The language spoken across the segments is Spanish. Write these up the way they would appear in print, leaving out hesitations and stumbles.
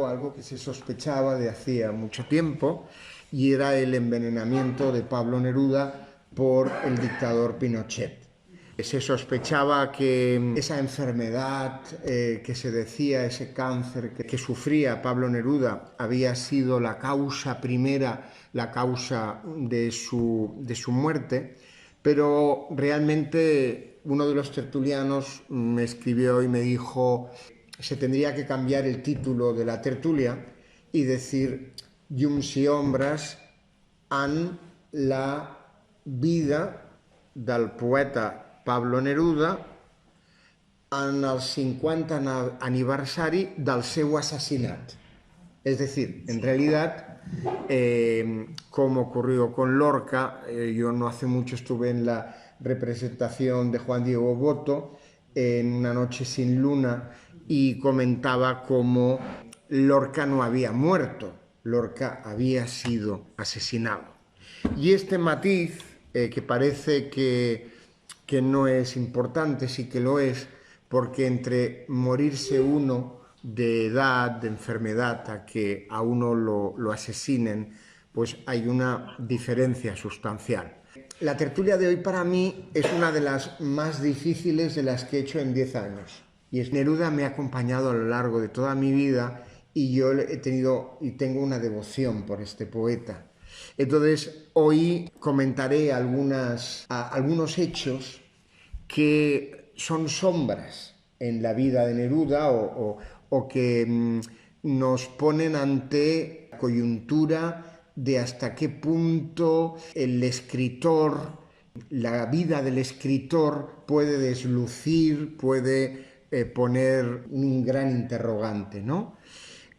algo que se sospechaba de hacía mucho tiempo, y era el envenenamiento de Pablo Neruda por el dictador Pinochet. Se sospechaba que esa enfermedad que se decía, ese cáncer que sufría Pablo Neruda, había sido la causa primera, la causa de su muerte, pero realmente uno de los tertulianos me escribió y me dijo: se tendría que cambiar el título de la tertulia y decir llums i ombres en la vida del poeta Pablo Neruda en el 50 aniversari del seu assassinat. Es decir, en realidad, como ocurrió con Lorca, yo no hace mucho estuve en la representación de Juan Diego Boto en Una noche sin luna y comentaba cómo Lorca no había muerto, Lorca había sido asesinado. Y este matiz, que parece que no es importante, sí que lo es, porque entre morirse uno de edad, de enfermedad, a que a uno lo asesinen, pues hay una diferencia sustancial. La tertulia de hoy para mí es una de las más difíciles de las que he hecho en 10 años. Y Neruda me ha acompañado a lo largo de toda mi vida y yo he tenido y tengo una devoción por este poeta. Entonces, hoy comentaré algunos hechos que son sombras en la vida de Neruda o que nos ponen ante la coyuntura de hasta qué punto el escritor, la vida del escritor puede deslucir, puede poner un gran interrogante, ¿no?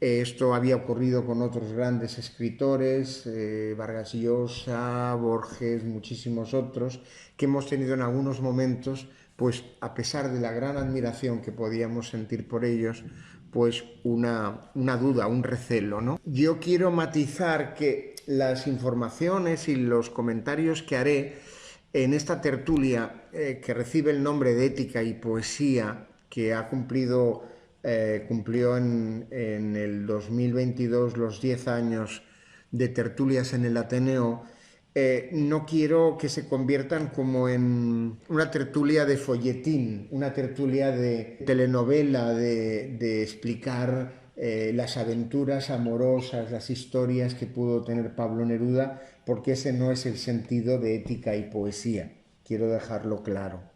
Esto había ocurrido con otros grandes escritores, Vargas Llosa, Borges, muchísimos otros, que hemos tenido en algunos momentos, pues a pesar de la gran admiración que podíamos sentir por ellos, pues una duda, un recelo, ¿no? Yo quiero matizar que las informaciones y los comentarios que haré en esta tertulia, que recibe el nombre de Ética y Poesía, que cumplió en el 2022 los 10 años de tertulias en el Ateneo, no quiero que se conviertan como en una tertulia de folletín, una tertulia de telenovela, de explicar las aventuras amorosas, las historias que pudo tener Pablo Neruda, porque ese no es el sentido de Ética y Poesía. Quiero dejarlo claro.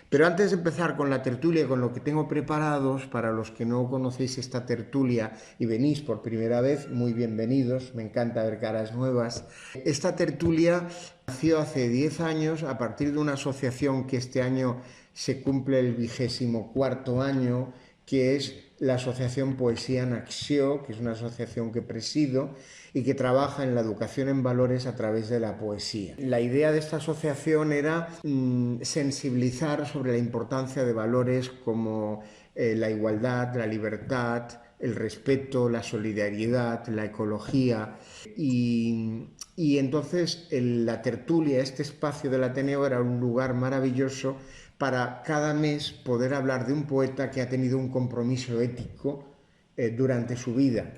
Pero antes de empezar con la tertulia y con lo que tengo preparados, para los que no conocéis esta tertulia y venís por primera vez, muy bienvenidos, me encanta ver caras nuevas. Esta tertulia nació hace 10 años a partir de una asociación que este año se cumple el 24º año, que es la Asociación Poesía en Acció, que es una asociación que presido y que trabaja en la educación en valores a través de la poesía. La idea de esta asociación era sensibilizar sobre la importancia de valores como la igualdad, la libertad, el respeto, la solidaridad, la ecología y entonces la tertulia, este espacio del Ateneo, era un lugar maravilloso para cada mes poder hablar de un poeta que ha tenido un compromiso ético durante su vida.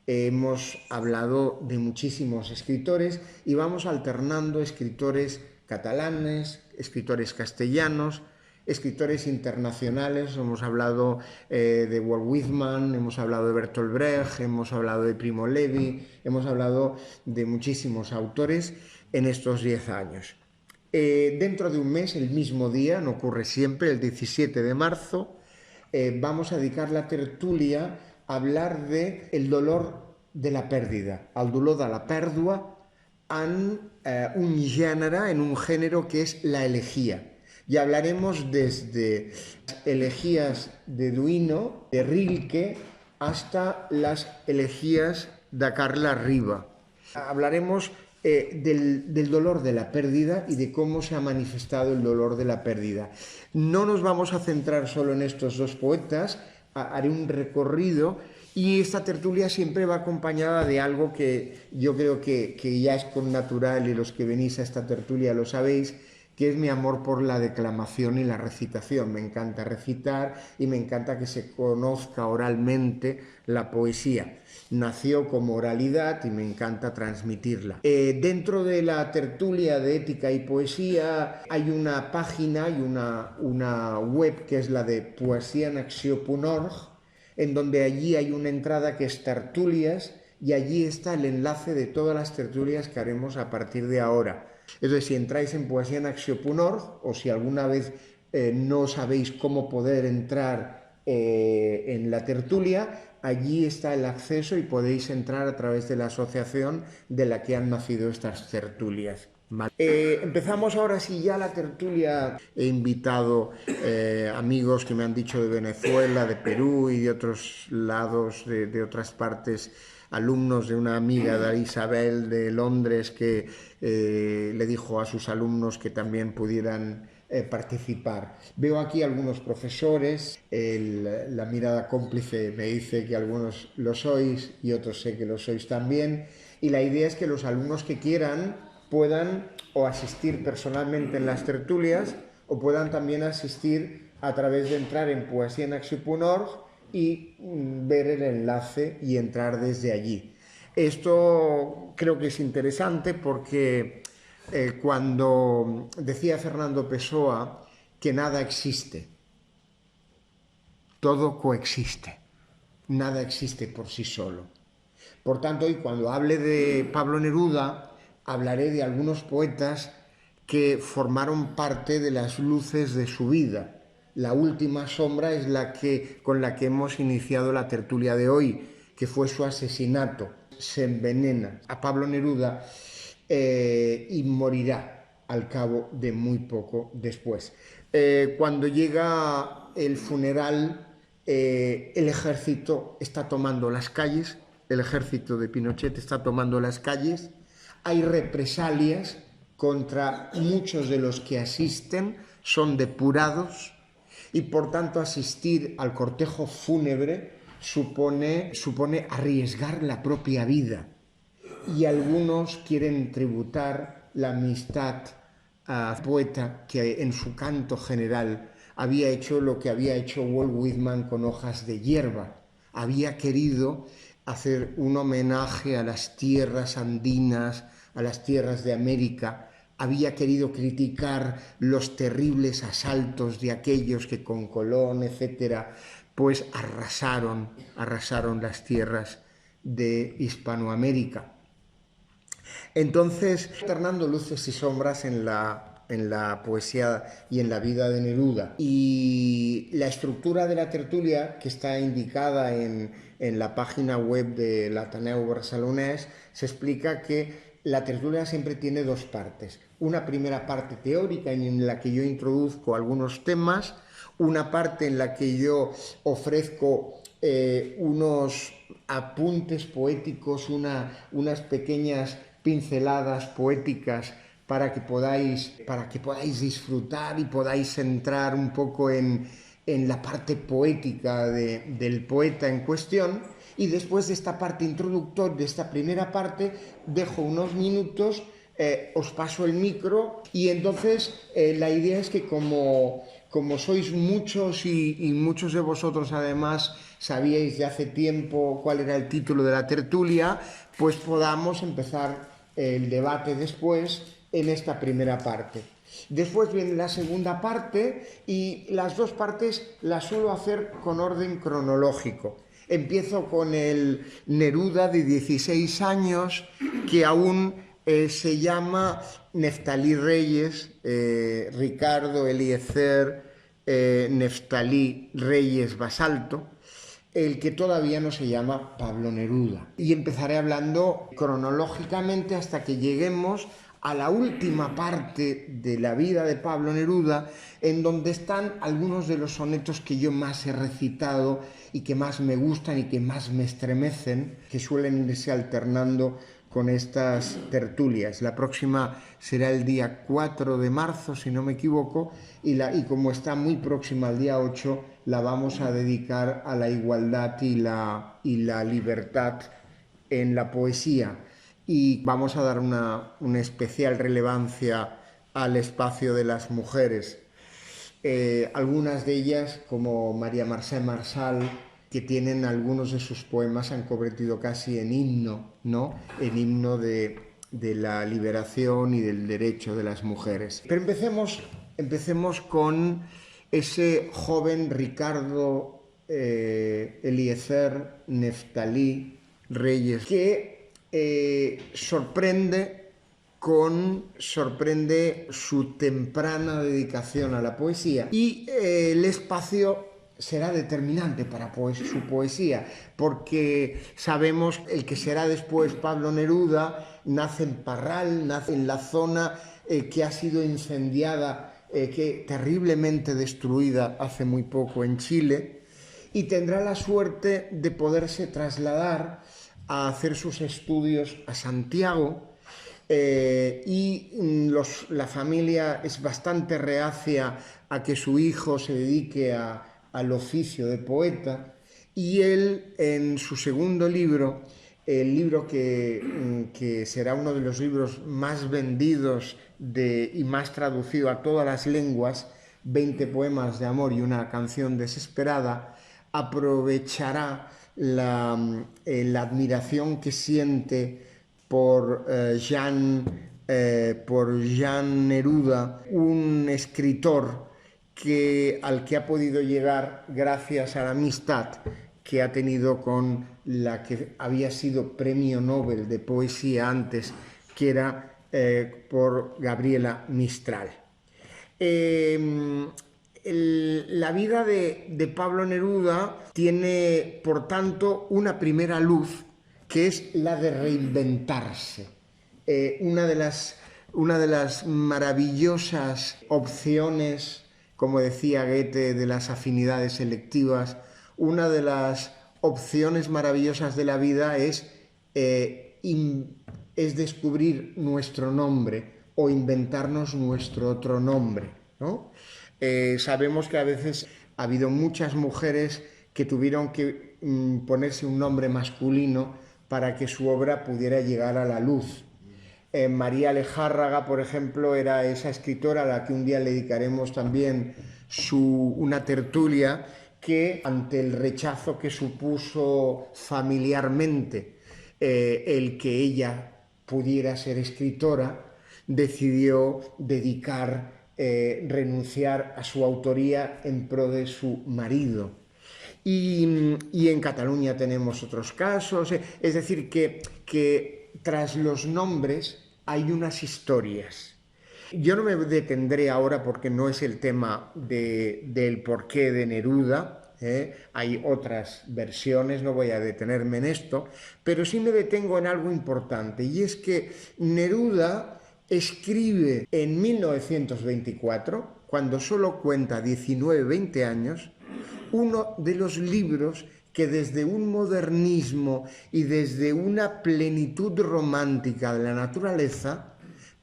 Hemos hablado de muchísimos escritores y vamos alternando escritores catalanes, escritores castellanos, escritores internacionales. Hemos hablado de Walt Whitman, hemos hablado de Bertolt Brecht, hemos hablado de Primo Levi, hemos hablado de muchísimos autores en estos 10 años. Dentro de un mes, el mismo día, no ocurre siempre, el 17 de marzo, vamos a dedicar la tertulia a hablar del dolor de la pérdida, el dolor de la pèrdua en un género que es la elegía. Y hablaremos desde elegías de Duino, de Rilke, hasta las elegías de Carla Riba. Hablaremos del dolor de la pérdida y de cómo se ha manifestado el dolor de la pérdida. No nos vamos a centrar solo en estos dos poetas, haré un recorrido y esta tertulia siempre va acompañada de algo que yo creo que ya es con natural y los que venís a esta tertulia lo sabéis, que es mi amor por la declamación y la recitación. Me encanta recitar y me encanta que se conozca oralmente la poesía. Nació como oralidad y me encanta transmitirla. Dentro de la tertulia de ética y poesía hay una página y una web que es la de poesianacció.org, en donde allí hay una entrada que es tertulias y allí está el enlace de todas las tertulias que haremos a partir de ahora. Entonces, si entráis en poesianacció.org o si alguna vez no sabéis cómo poder entrar en la tertulia, allí está el acceso y podéis entrar a través de la asociación de la que han nacido estas tertulias. Vale. Empezamos ahora sí ya la tertulia. He invitado amigos que me han dicho de Venezuela, de Perú y de otros lados, de otras partes, alumnos de una amiga de Isabel de Londres que le dijo a sus alumnos que también pudieran participar. Veo aquí algunos profesores, la mirada cómplice me dice que algunos lo sois y otros sé que lo sois también, y la idea es que los alumnos que quieran puedan o asistir personalmente en las tertulias o puedan también asistir a través de entrar en poesianacció.org y ver el enlace y entrar desde allí. Esto creo que es interesante porque cuando decía Fernando Pessoa que nada existe, todo coexiste, nada existe por sí solo. Por tanto, hoy cuando hable de Pablo Neruda, hablaré de algunos poetas que formaron parte de las luces de su vida. La última sombra es con la que hemos iniciado la tertulia de hoy, que fue su asesinato. Se envenena a Pablo Neruda y morirá al cabo de muy poco después. Cuando llega el funeral, el ejército está tomando las calles, el ejército de Pinochet está tomando las calles, hay represalias contra muchos de los que asisten, son depurados y por tanto asistir al cortejo fúnebre supone arriesgar la propia vida. Y algunos quieren tributar la amistad al poeta que en su canto general había hecho lo que había hecho Walt Whitman con Hojas de hierba. Había querido hacer un homenaje a las tierras andinas, a las tierras de América. Había querido criticar los terribles asaltos de aquellos que con Colón, etcétera, pues arrasaron las tierras de Hispanoamérica. Entonces, alternando luces y sombras en la poesía y en la vida de Neruda. Y la estructura de la tertulia, que está indicada en la página web del Ateneu Barcelonès, se explica que la tertulia siempre tiene dos partes. Una primera parte teórica en la que yo introduzco algunos temas, una parte en la que yo ofrezco unos apuntes poéticos, unas pequeñas pinceladas poéticas para que podáis disfrutar y podáis entrar un poco en la parte poética del poeta en cuestión. Y después de esta parte introductoria, de esta primera parte, dejo unos minutos, os paso el micro y entonces la idea es que como sois muchos y muchos de vosotros además sabíais de hace tiempo cuál era el título de la tertulia, pues podamos empezar el debate después en esta primera parte. Después viene la segunda parte y las dos partes las suelo hacer con orden cronológico. Empiezo con el Neruda de 16 años que aún se llama Neftalí Reyes, Ricardo Eliezer Neftalí Reyes Basalto, el que todavía no se llama Pablo Neruda. Y empezaré hablando cronológicamente hasta que lleguemos a la última parte de la vida de Pablo Neruda, en donde están algunos de los sonetos que yo más he recitado y que más me gustan y que más me estremecen, que suelen irse alternando con estas tertulias. La próxima será el día 4 de marzo, si no me equivoco, y como está muy próxima al día 8, la vamos a dedicar a la igualdad y la libertad en la poesía. Y vamos a dar una especial relevancia al espacio de las mujeres. Algunas de ellas, como María Marcé Marçal, que tienen algunos de sus poemas, han convertido casi en himno, ¿no? En himno de la liberación y del derecho de las mujeres. Pero empecemos con ese joven Ricardo Eliezer Neftalí Reyes, que sorprende su temprana dedicación a la poesía, y el espacio será determinante para su poesía, porque sabemos el que será después Pablo Neruda nace en Parral, nace en la zona que ha sido incendiada, terriblemente destruida hace muy poco en Chile, y tendrá la suerte de poderse trasladar a hacer sus estudios a Santiago. La familia es bastante reacia a que su hijo se dedique al oficio de poeta, y él, en su segundo libro, el libro que será uno de los libros más vendidos y más traducido a todas las lenguas, 20 poemas de amor y una canción desesperada, aprovechará la admiración que siente por Jean Neruda, un escritor al que ha podido llegar gracias a la amistad que ha tenido con la que había sido premio Nobel de poesía antes, que era por Gabriela Mistral. La vida de Pablo Neruda tiene, por tanto, una primera luz, que es la de reinventarse. Una de las maravillosas opciones, como decía Goethe, de las afinidades selectivas, una de las opciones maravillosas de la vida es descubrir nuestro nombre o inventarnos nuestro otro nombre, ¿no? Sabemos que a veces ha habido muchas mujeres que tuvieron que ponerse un nombre masculino para que su obra pudiera llegar a la luz. María Lejárraga, por ejemplo, era esa escritora a la que un día le dedicaremos también una tertulia, que ante el rechazo que supuso familiarmente el que ella pudiera ser escritora, decidió renunciar a su autoría en pro de su marido. Y en Cataluña tenemos otros casos, es decir, que tras los nombres hay unas historias. Yo no me detendré ahora, porque no es el tema del porqué de Neruda, hay otras versiones, no voy a detenerme en esto, pero sí me detengo en algo importante, y es que Neruda escribe en 1924, cuando solo cuenta 19-20 años, uno de los libros que desde un modernismo y desde una plenitud romántica de la naturaleza,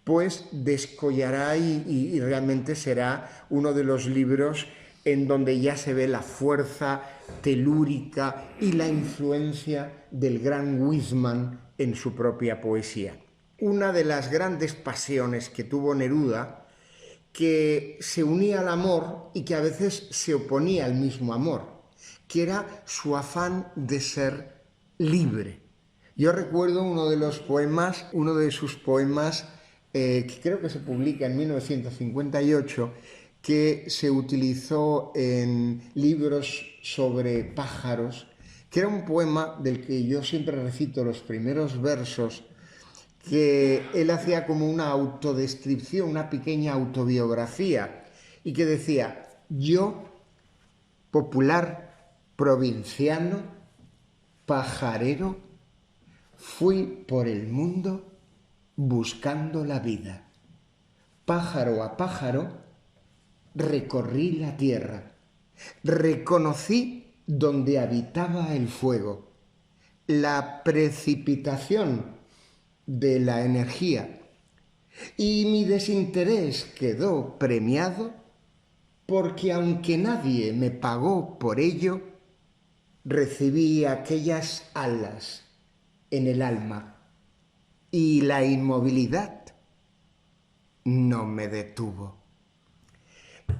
pues descollará y realmente será uno de los libros en donde ya se ve la fuerza telúrica y la influencia del gran Whitman en su propia poesía. Una de las grandes pasiones que tuvo Neruda, que se unía al amor y que a veces se oponía al mismo amor, que era su afán de ser libre. Yo recuerdo uno de sus poemas, que creo que se publica en 1958, que se utilizó en libros sobre pájaros, que era un poema del que yo siempre recito los primeros versos, que él hacía como una autodescripción, una pequeña autobiografía, y que decía: yo, popular, provinciano, pajarero, fui por el mundo buscando la vida. Pájaro a pájaro recorrí la tierra, reconocí donde habitaba el fuego, la precipitación de la energía, y mi desinterés quedó premiado porque, aunque nadie me pagó por ello, recibí aquellas alas en el alma y la inmovilidad no me detuvo.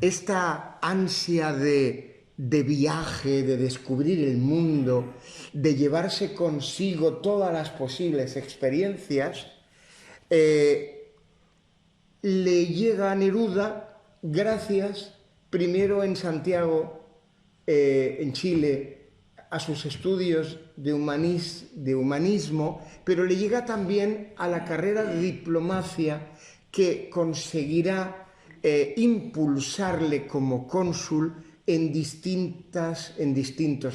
Esta ansia de viaje, de descubrir el mundo, de llevarse consigo todas las posibles experiencias, le llega a Neruda gracias, primero en Santiago, en Chile, a sus estudios de humanismo, pero le llega también a la carrera de diplomacia que conseguirá impulsarle como cónsul en distintos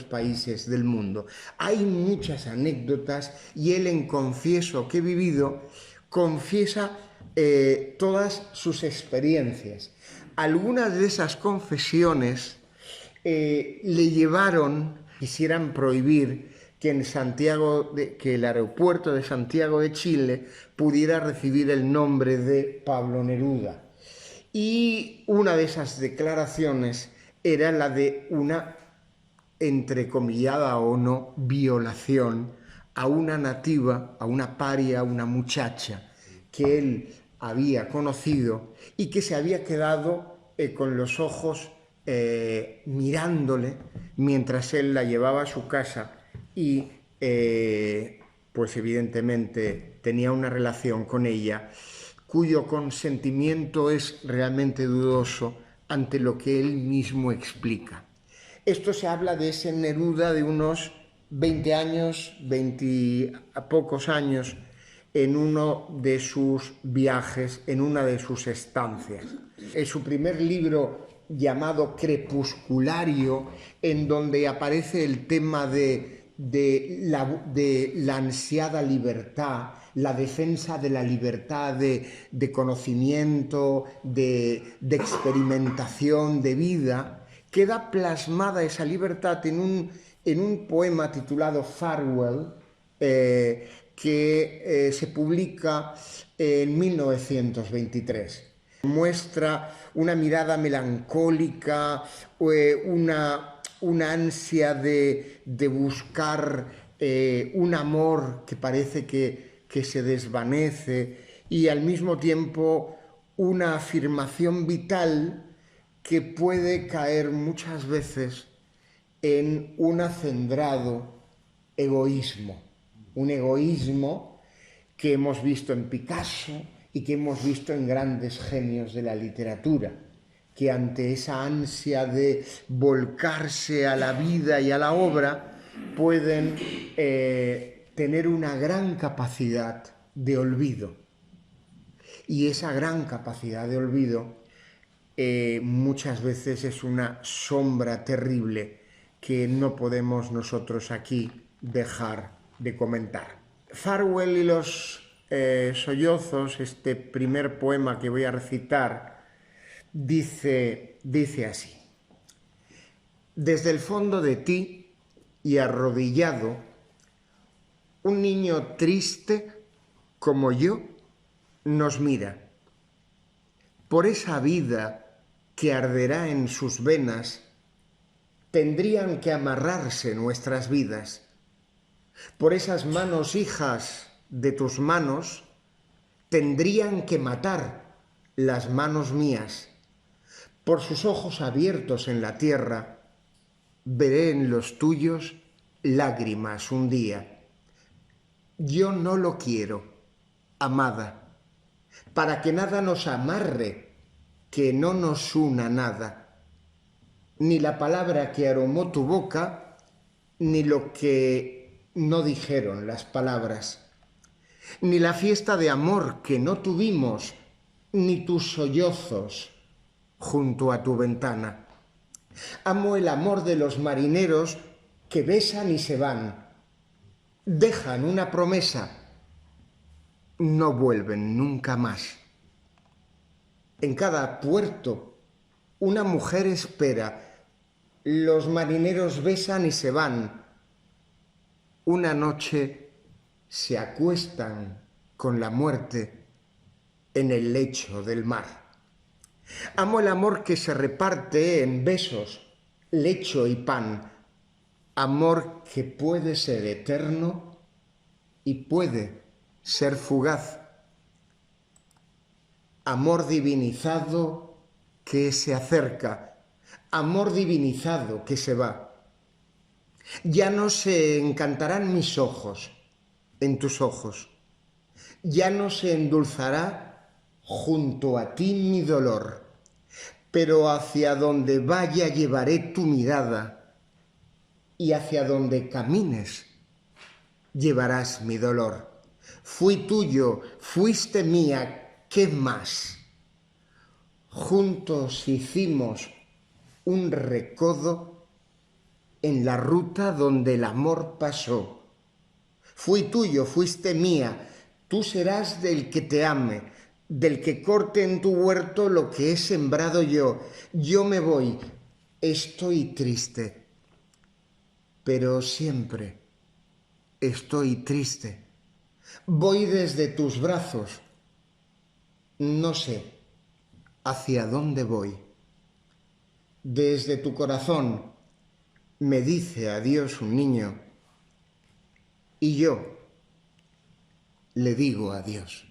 países del mundo. Hay muchas anécdotas y él, en Confieso que he vivido, confiesa todas sus experiencias. Algunas de esas confesiones le llevaron, quisieran prohibir que que el aeropuerto de Santiago de Chile pudiera recibir el nombre de Pablo Neruda. Y una de esas declaraciones era la de una, entrecomillada o no, violación a una nativa, a una paria, a una muchacha que él había conocido y que se había quedado con los ojos mirándole mientras él la llevaba a su casa y pues evidentemente tenía una relación con ella cuyo consentimiento es realmente dudoso ante lo que él mismo explica. Esto se habla de ese Neruda de unos 20 años, 20 a pocos años, en uno de sus viajes, en una de sus estancias. En su primer libro, llamado Crepusculario, en donde aparece el tema de la ansiada libertad, la defensa de la libertad de conocimiento, de experimentación, de vida, queda plasmada esa libertad en un poema titulado Farewell, que se publica en 1923. Muestra una mirada melancólica, una ansia de buscar un amor que parece que se desvanece y al mismo tiempo una afirmación vital que puede caer muchas veces en un acendrado egoísmo. Un egoísmo que hemos visto en Picasso y que hemos visto en grandes genios de la literatura, que ante esa ansia de volcarse a la vida y a la obra pueden tener una gran capacidad de olvido. Y esa gran capacidad de olvido muchas veces es una sombra terrible que no podemos nosotros aquí dejar de comentar. Farewell y los sollozos, este primer poema que voy a recitar, dice así: desde el fondo de ti y arrodillado, un niño triste como yo nos mira. Por esa vida que arderá en sus venas, tendrían que amarrarse nuestras vidas. Por esas manos hijas de tus manos, tendrían que matar las manos mías. Por sus ojos abiertos en la tierra, veré en los tuyos lágrimas un día. Yo no lo quiero, amada, para que nada nos amarre, que no nos una nada, ni la palabra que aromó tu boca, ni lo que no dijeron las palabras, ni la fiesta de amor que no tuvimos, ni tus sollozos junto a tu ventana. Amo el amor de los marineros que besan y se van, dejan una promesa, no vuelven nunca más. En cada puerto una mujer espera, los marineros besan y se van. Una noche se acuestan con la muerte en el lecho del mar. Amo el amor que se reparte en besos, lecho y pan, amor que puede ser eterno y puede ser fugaz. amor divinizado que se acerca, amor divinizado que se va. Ya no se encantarán mis ojos en tus ojos, ya no se endulzará junto a ti mi dolor, pero hacia donde vaya llevaré tu mirada y hacia donde camines llevarás mi dolor. Fui tuyo, fuiste mía, ¿qué más? Juntos hicimos un recodo en la ruta donde el amor pasó. Fui tuyo, fuiste mía, tú serás del que te ame, del que corte en tu huerto lo que he sembrado yo. Yo me voy, estoy triste, pero siempre estoy triste. Voy desde tus brazos, no sé hacia dónde voy. Desde tu corazón me dice adiós un niño y yo le digo adiós.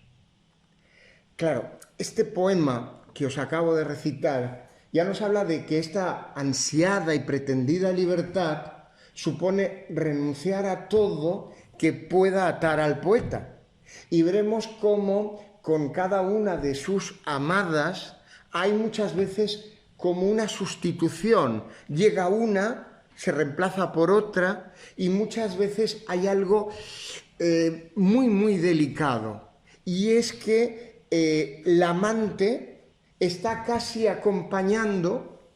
Claro, este poema que os acabo de recitar ya nos habla de que esta ansiada y pretendida libertad supone renunciar a todo que pueda atar al poeta. Y veremos cómo con cada una de sus amadas hay muchas veces como una sustitución. Llega una, se reemplaza por otra y muchas veces hay algo muy delicado. Y es que la amante está casi acompañando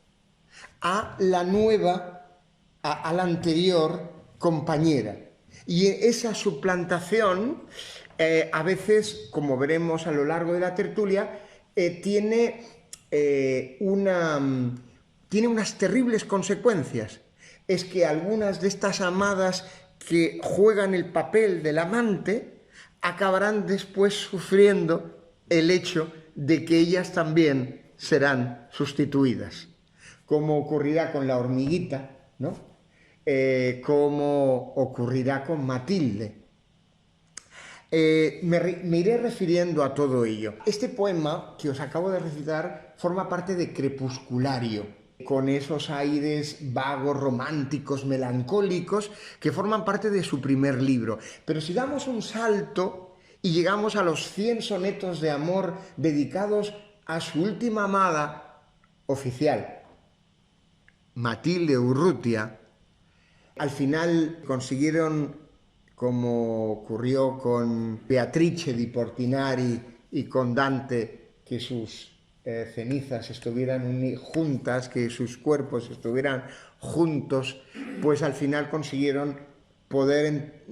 a la nueva, a la anterior compañera. Y esa suplantación, a veces, como veremos a lo largo de la tertulia, tiene unas terribles consecuencias. Es que algunas de estas amadas que juegan el papel del amante acabarán después sufriendo el hecho de que ellas también serán sustituidas, como ocurrirá con la hormiguita, ¿no? Como ocurrirá con Matilde. Me iré refiriendo a todo ello. Este poema que os acabo de recitar forma parte de Crepusculario, con esos aires vagos, románticos, melancólicos, que forman parte de su primer libro. Pero si damos un salto y llegamos a los 100 sonetos de amor dedicados a su última amada oficial, Matilde Urrutia, al final consiguieron, como ocurrió con Beatrice di Portinari y con Dante, que sus cenizas estuvieran juntas, que sus cuerpos estuvieran juntos, pues al final consiguieron poder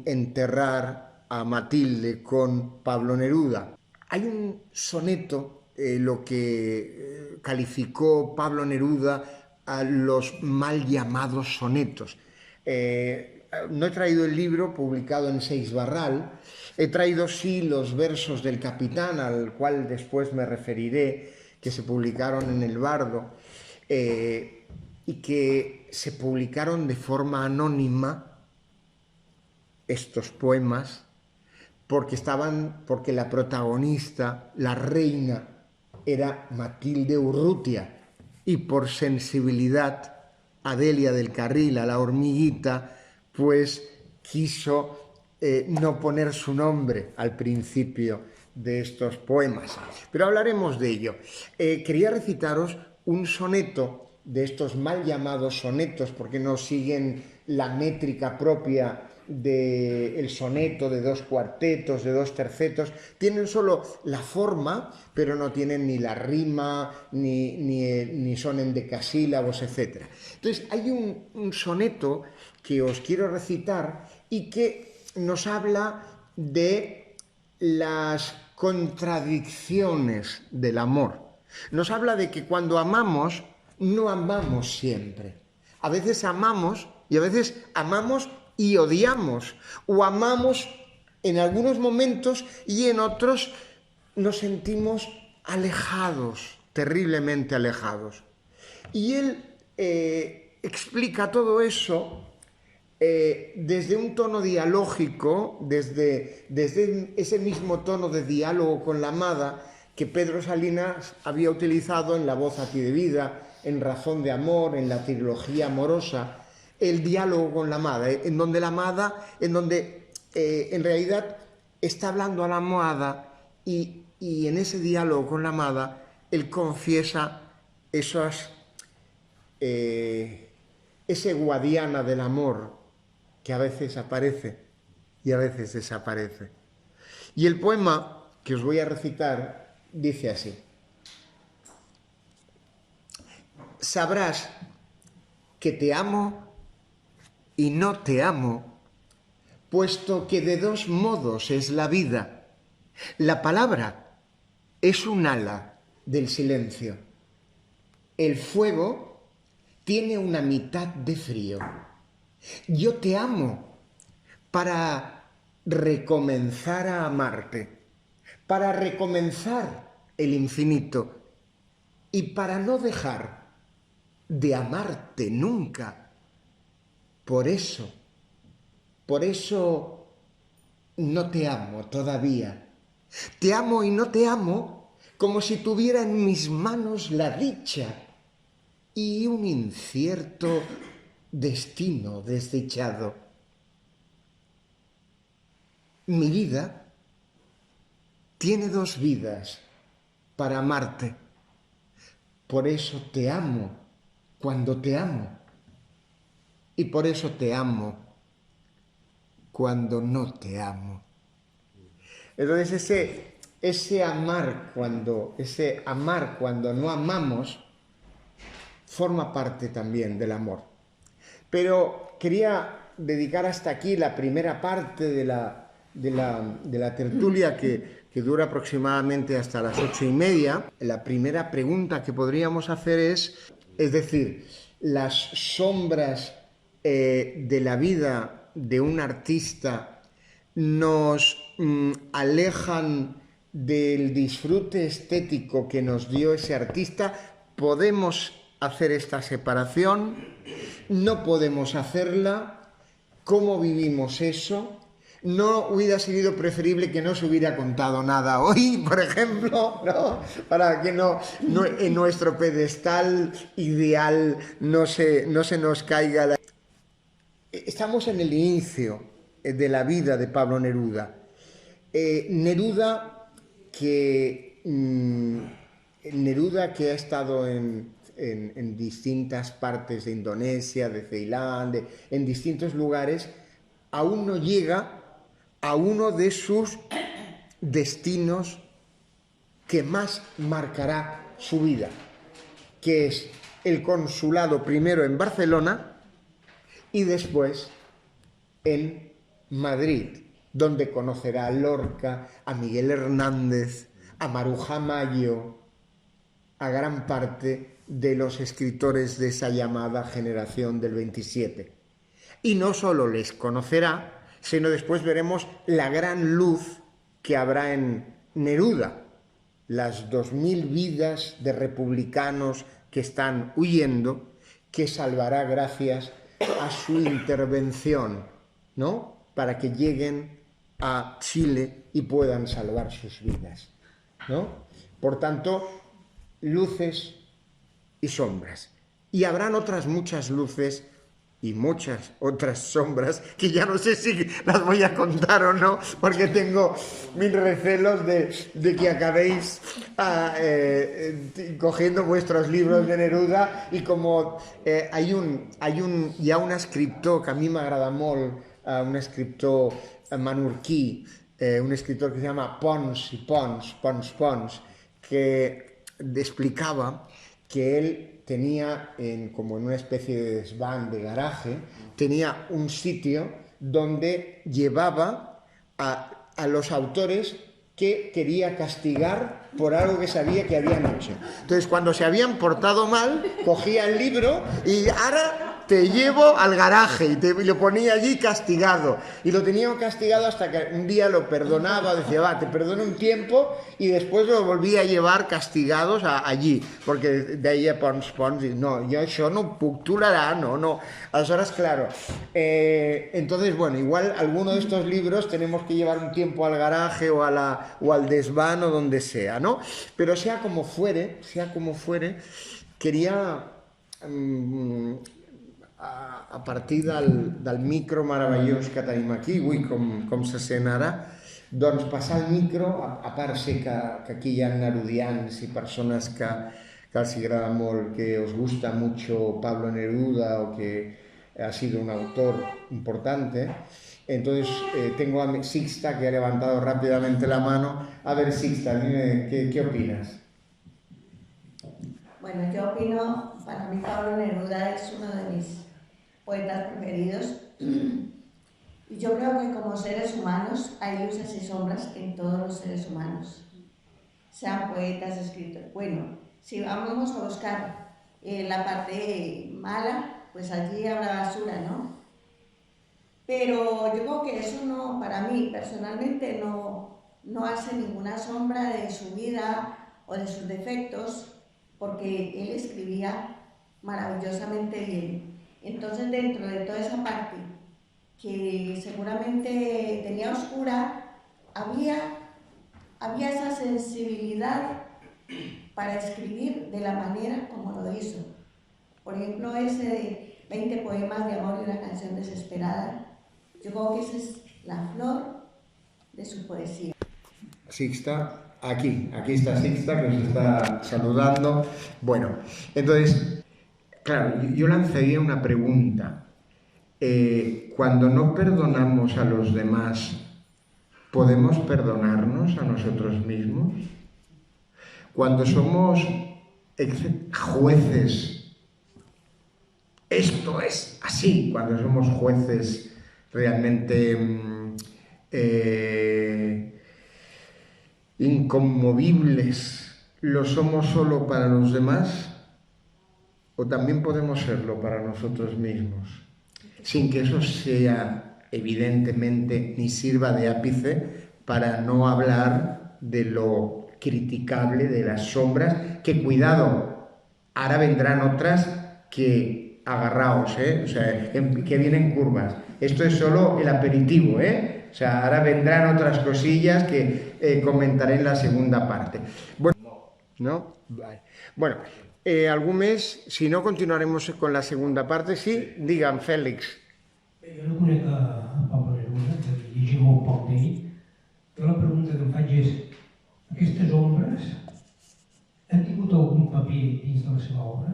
enterrar a Matilde con Pablo Neruda. Hay un soneto, lo que calificó Pablo Neruda a los mal llamados sonetos. No he traído el libro publicado en Seixbarral, he traído sí los versos del Capitán, al cual después me referiré, que se publicaron en El Bardo, y que se publicaron de forma anónima, estos poemas, porque la protagonista, la reina, era Matilde Urrutia, y por sensibilidad Adelia del Carril, a la hormiguita, pues quiso no poner su nombre al principio de estos poemas. Pero hablaremos de ello. Quería recitaros un soneto de estos mal llamados sonetos, porque no siguen la métrica propia del soneto, de 2 cuartetos, de 2 tercetos, tienen solo la forma, pero no tienen ni la rima, ni son endecasílabos, etc. Entonces, hay un soneto que os quiero recitar y que nos habla de las contradicciones del amor. Nos habla de que cuando amamos, no amamos siempre. A veces amamos y a veces amamos y odiamos, o amamos en algunos momentos y en otros nos sentimos alejados, terriblemente alejados. Y él explica todo eso desde un tono dialógico, desde ese mismo tono de diálogo con la amada, que Pedro Salinas había utilizado en La voz a ti de vida, en Razón de amor, en la trilogía amorosa, el diálogo con la amada, en donde la amada, en realidad está hablando a la amada y en ese diálogo con la amada él confiesa ese guadiana del amor que a veces aparece y a veces desaparece. Y el poema que os voy a recitar dice así: sabrás que te amo y no te amo, puesto que de dos modos es la vida. La palabra es un ala del silencio. El fuego tiene una mitad de frío. Yo te amo para recomenzar a amarte, para recomenzar el infinito y para no dejar de amarte nunca. Por eso no te amo todavía. Te amo y no te amo como si tuviera en mis manos la dicha y un incierto destino desdichado. Mi vida tiene dos vidas para amarte. Por eso te amo cuando te amo. Y por eso te amo cuando no te amo. Entonces ese amar cuando no amamos forma parte también del amor. Pero quería dedicar hasta aquí la primera parte de la tertulia que dura aproximadamente hasta las 8:30. La primera pregunta que podríamos hacer es decir, las sombras de la vida de un artista nos alejan del disfrute estético que nos dio ese artista. ¿Podemos hacer esta separación? ¿No podemos hacerla? ¿Cómo vivimos eso? ¿No hubiera sido preferible que no se hubiera contado nada hoy, por ejemplo, ¿no? Para que en nuestro pedestal ideal no se nos caiga la... Estamos en el inicio de la vida de Pablo Neruda. Neruda que ha estado en distintas partes de Indonesia, de Ceilán, en distintos lugares, aún no llega a uno de sus destinos que más marcará su vida, que es el consulado primero en Barcelona y después en Madrid, donde conocerá a Lorca, a Miguel Hernández, a Maruja Mayo, a gran parte de los escritores de esa llamada generación del 27. Y no solo les conocerá, sino después veremos la gran luz que habrá en Neruda, las 2000 vidas de republicanos que están huyendo, que salvará gracias a su intervención, ¿no? Para que lleguen a Chile y puedan salvar sus vidas, ¿no? Por tanto, luces y sombras. Y habrán otras muchas luces y muchas otras sombras que ya no sé si las voy a contar o no, porque tengo mis recelos de que acabéis cogiendo vuestros libros de Neruda. Y como hay un escritor que a mí me agrada molt, un escritor menorquí, un escritor que se llama Pons, que explicaba que él tenía, como en una especie de desván, de garaje, tenía un sitio donde llevaba a los autores que quería castigar por algo que sabía que habían hecho. Entonces, cuando se habían portado mal, cogía el libro y ahora te llevo al garaje, y lo ponía allí castigado, y lo tenía castigado hasta que un día lo perdonaba, decía, va, te perdono un tiempo, y después lo volvía a llevar castigados allí, porque deia Pons, no, yo això no ho puc tolerar, no. Aleshores, claro, entonces, bueno, igual alguno de estos libros tenemos que llevar un tiempo al garaje o al desván o donde sea, ¿no? Pero sea como fuere, quería, a partir del micro meravellós que tenim aquí, avui com se sent ara, doncs passar el micro, a part sé que aquí hi ha nerudians i persones que els agrada molt, que os gusta mucho Pablo Neruda o que ha sido un autor importante. Entonces tengo a Sixta, que ha levantado rápidamente la mano. A ver, Sixta, dime, ¿qué opinas? Bueno, yo opino, para mí Pablo Neruda es uno de mis poetas preferidos, y yo creo que como seres humanos hay luces y sombras en todos los seres humanos, sean poetas, escritores. Bueno, si vamos a buscar la parte mala, pues allí habrá basura, ¿no? Pero yo creo que eso no, para mí personalmente no hace ninguna sombra de su vida o de sus defectos, porque él escribía maravillosamente bien. Entonces, dentro de toda esa parte que seguramente tenía oscura, había esa sensibilidad para escribir de la manera como lo hizo. Por ejemplo, ese de 20 poemas de amor y una canción desesperada, yo creo que esa es la flor de su poesía. Sixta, aquí está Sixta, que nos está saludando. Bueno, entonces, claro, yo lanzaría una pregunta. Cuando no perdonamos a los demás, ¿podemos perdonarnos a nosotros mismos? Cuando somos jueces, esto es así, cuando somos jueces realmente inconmovibles, ¿lo somos solo para los demás? ¿O también podemos serlo para nosotros mismos? Sin que eso sea, evidentemente, ni sirva de ápice para no hablar de lo criticable, de las sombras, que cuidado, ahora vendrán otras que agarraos, o sea, que vienen curvas. Esto es solo el aperitivo, o sea, ahora vendrán otras cosillas que comentaré en la segunda parte. Bueno, ¿no? Vale. Bueno, algún mes, si no, continuaremos con la segunda parte. Sí, digan, Fèlix. Jo no conec a Pablo Neruda, que llegir molt poc d'ell, però la pregunta que em faig és: aquestes ombres han tingut algun paper dins de la seva obra?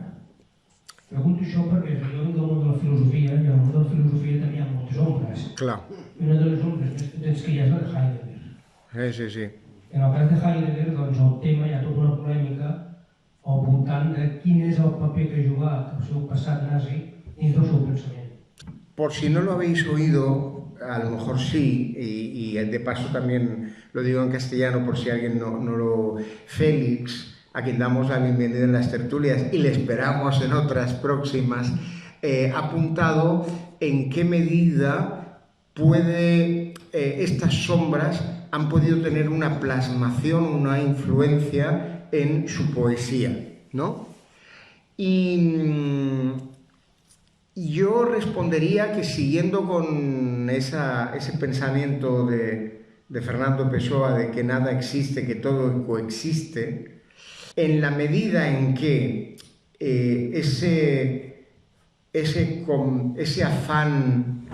Pregunto això perquè jo vinc del món de la filosofia, i al món de la filosofia també hi ha moltes ombres. Clar. I una de les ombres més potents que hi ha és la de Heidegger. Sí. En el cas de Heidegger, doncs, el tema hi ha tota una polèmica al voltant de quin és el paper que ha jugat el seu passat nazi dins del seu pensament. Por si no lo habéis oído, a lo mejor sí, y de paso también lo digo en castellano por si alguien no lo... Félix, a quien damos la bienvenida en las tertulias y le esperamos en otras próximas, ha apuntado en qué medida estas sombras han podido tener una plasmación, una influencia en su poesía, ¿no? Y yo respondería que, siguiendo con ese pensamiento de Fernando Pessoa de que nada existe, que todo coexiste, en la medida en que ese afán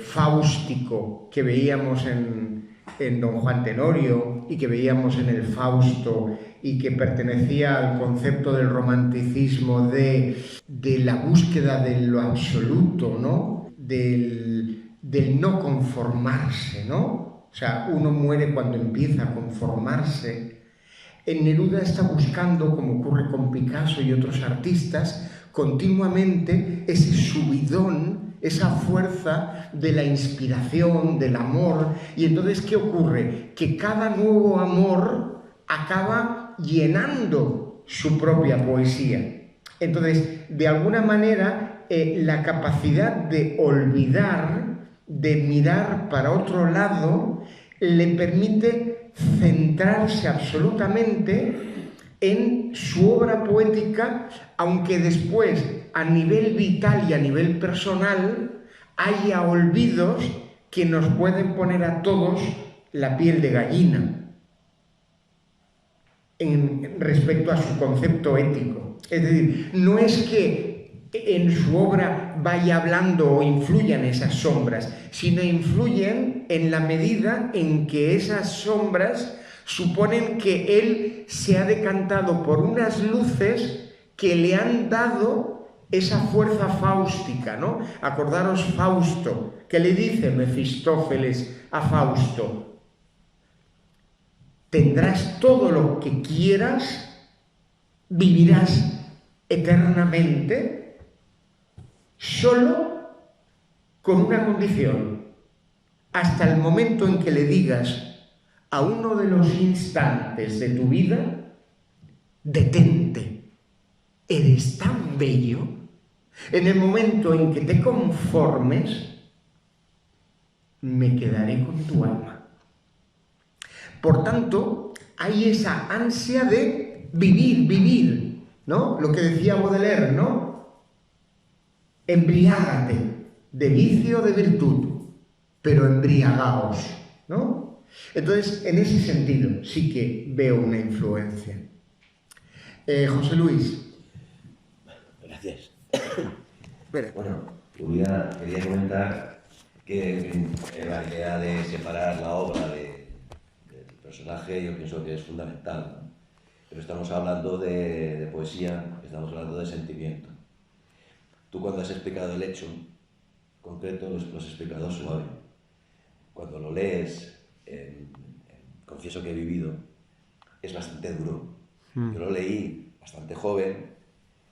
fáustico que veíamos en Don Juan Tenorio y que veíamos en el Fausto y que pertenecía al concepto del romanticismo de la búsqueda de lo absoluto, ¿no? Del no conformarse, ¿no? O sea, uno muere cuando empieza a conformarse. En Neruda está buscando, como ocurre con Picasso y otros artistas, continuamente ese subidón, esa fuerza de la inspiración, del amor. Y entonces, ¿qué ocurre? Que cada nuevo amor acaba llenando su propia poesía. Entonces, de alguna manera, la capacidad de olvidar, de mirar para otro lado, le permite centrarse absolutamente en su obra poética, aunque después, a nivel vital y a nivel personal, haya olvidos que nos pueden poner a todos la piel de gallina respecto a su concepto ético. Es decir, no es que en su obra vaya hablando o influyan esas sombras, sino influyen en la medida en que esas sombras suponen que él se ha decantado por unas luces que le han dado esa fuerza fáustica, ¿no? Acordaros Fausto, que le dice Mefistófeles a Fausto: tendrás todo lo que quieras, vivirás eternamente, solo con una condición: hasta el momento en que le digas a uno de los instantes de tu vida, detente, eres tan bello. En el momento en que te conformes, me quedaré con tu alma. Por tanto, hay esa ansia de vivir, ¿no? Lo que decía Baudelaire, ¿no? Embriágate de vicio o de virtud, pero embriagaos, ¿no? Entonces, en ese sentido, sí que veo una influencia. José Luis. Gracias. Bueno, Quería comentar que la idea de separar la obra del personaje yo pienso que es fundamental, ¿no? Pero estamos hablando de poesía, estamos hablando de sentimiento. Tú cuando has explicado el hecho concreto lo has explicado suave. Cuando lo lees, confieso que he vivido, es bastante duro. Yo lo leí bastante joven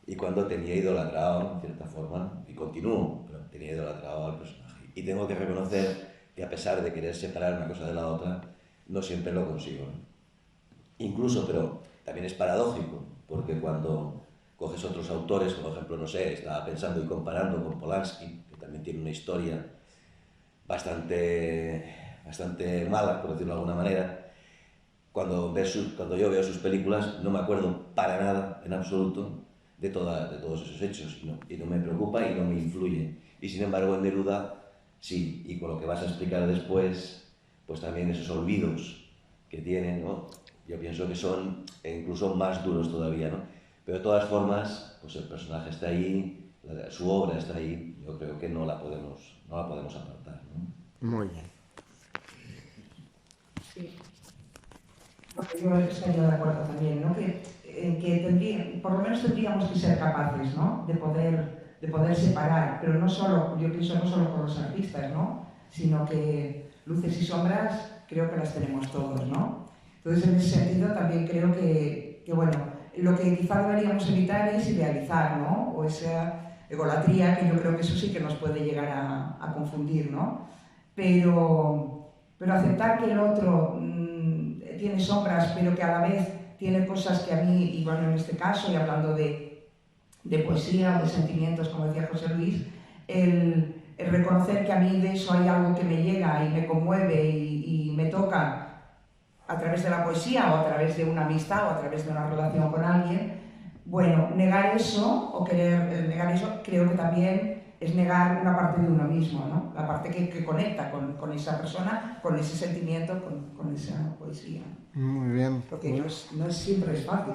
y cuando tenía idolatrado, en cierta forma, y continúo, pero tenía idolatrado al personaje. Y tengo que reconocer que a pesar de querer separar una cosa de la otra, no siempre lo consigo, ¿no? Incluso, pero también es paradójico, porque cuando coges otros autores, por ejemplo, no sé, estaba pensando y comparando con Polanski, que también tiene una historia bastante mala, por decirlo de alguna manera. Cuando yo veo sus películas no me acuerdo para nada, en absoluto, de todos esos hechos, y no me preocupa y no me influye. Y sin embargo en Neruda sí, y con lo que vas a explicar después, pues también esos olvidos que tiene, ¿no? Yo pienso que son incluso más duros todavía, ¿no? Pero de todas formas, pues el personaje está ahí, su obra está ahí, yo creo que no la podemos apartar, ¿no? muy bien. Sí. Bueno, yo estaría de acuerdo también, ¿no? Que por lo menos tendríamos que ser capaces, ¿no? de poder separar, pero no solo, yo pienso no solo con los artistas, ¿no? Sino que luces y sombras creo que las tenemos todos, ¿no? Entonces, en ese sentido también creo que bueno, lo que quizá deberíamos evitar es idealizar, ¿no? O esa egolatría, que yo creo que eso sí que nos puede llegar a confundir, ¿no? Pero aceptar que el otro tiene sombras, pero que a la vez tiene cosas que a mí, y bueno, en este caso, y hablando de poesía o de sentimientos, como decía José Luis, el reconocer que a mí de eso hay algo que me llega y me conmueve y me toca a través de la poesía o a través de una amistad o a través de una relación con alguien, bueno, negar eso o querer negar eso creo que también es negar una parte de uno mismo, ¿no? La parte que conecta con esa persona, con ese sentimiento, con esa poesía. Muy bien. Porque no siempre es fácil.